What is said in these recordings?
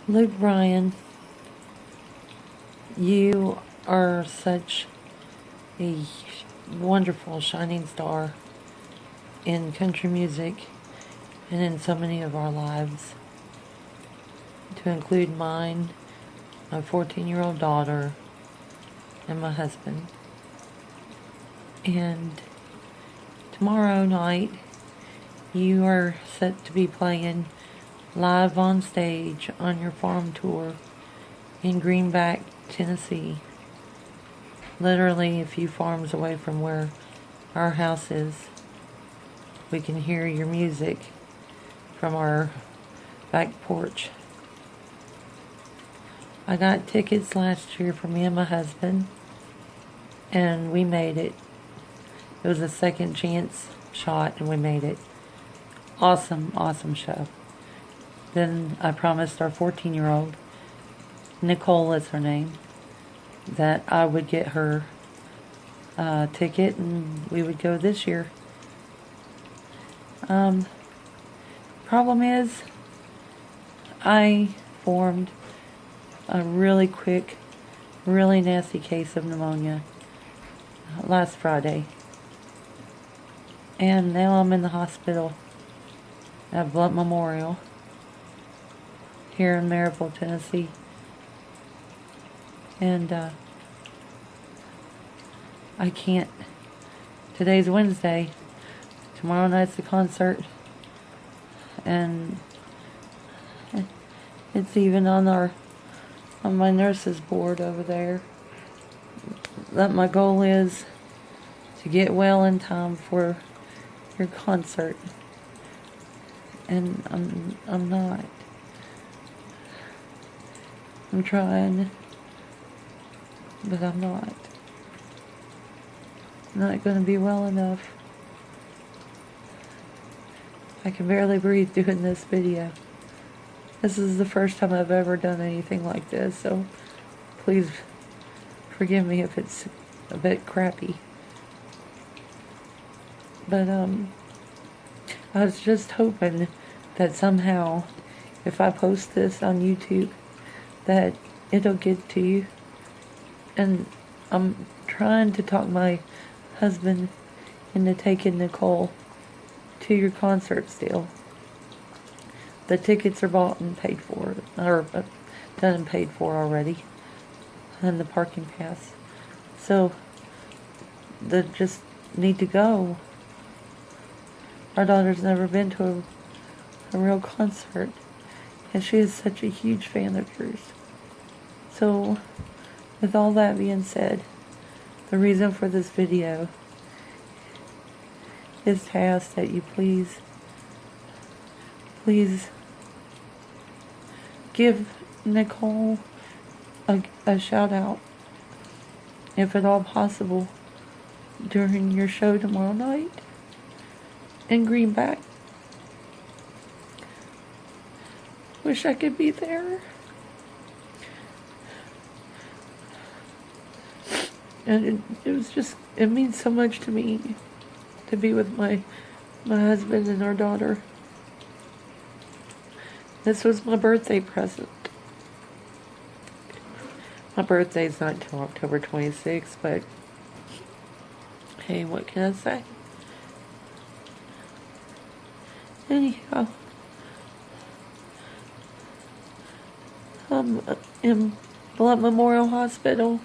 Luke Bryan, you are such a wonderful shining star in country music and in so many of our lives, to include mine, my 14-year-old daughter, and my husband. And tomorrow night, you are set to be playing live on stage on your farm tour in Greenback, Tennessee. Literally a few farms away from where our house is. We can hear your music from our back porch. I got tickets last year for me and my husband, and we made it. It was a second chance shot, and we made it. Awesome, awesome show. Then I promised our 14-year-old, Nicole is her name, that I would get her a ticket and we would go this year. Problem is, I formed a really quick, really nasty case of pneumonia last Friday. And now I'm in the hospital at Blunt Memorial here in Maryville, Tennessee. And I can't. Today's Wednesday. Tomorrow night's the concert. And it's even on my nurse's board over there that my goal is to get well in time for your concert. And I'm not. I'm trying, but I'm not. Not going to be well enough. I can barely breathe doing this video. This is the first time I've ever done anything like this, so please forgive me if it's a bit crappy. But I was just hoping that somehow, if I post this on YouTube, that it'll get to you. And I'm trying to talk my husband into taking Nicole to your concert still. The tickets are bought and paid for, or done and paid for already, and the parking pass. So they just need to go. Our daughter's never been to a real concert, and she is such a huge fan of yours. So, with all that being said, the reason for this video is to ask that you please give Nicole a shout out, if at all possible, during your show tomorrow night in Greenback. Wish I could be there. And it means so much to me to be with my husband and our daughter. This was my birthday present. My birthday's not until October 26th, but hey, what can I say? Anyhow, I'm in Blunt Memorial Hospital,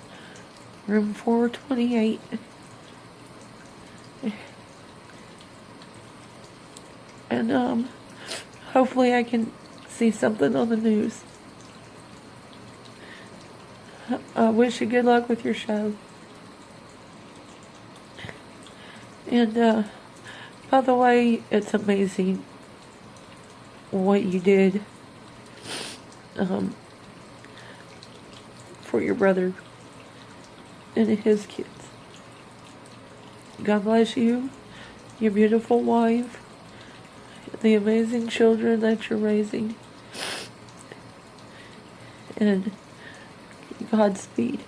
room 428. And hopefully I can see something on the news. I wish you good luck with your show. And by the way, it's amazing what you did for your brother and his kids. God bless you, your beautiful wife, the amazing children that you're raising, and Godspeed.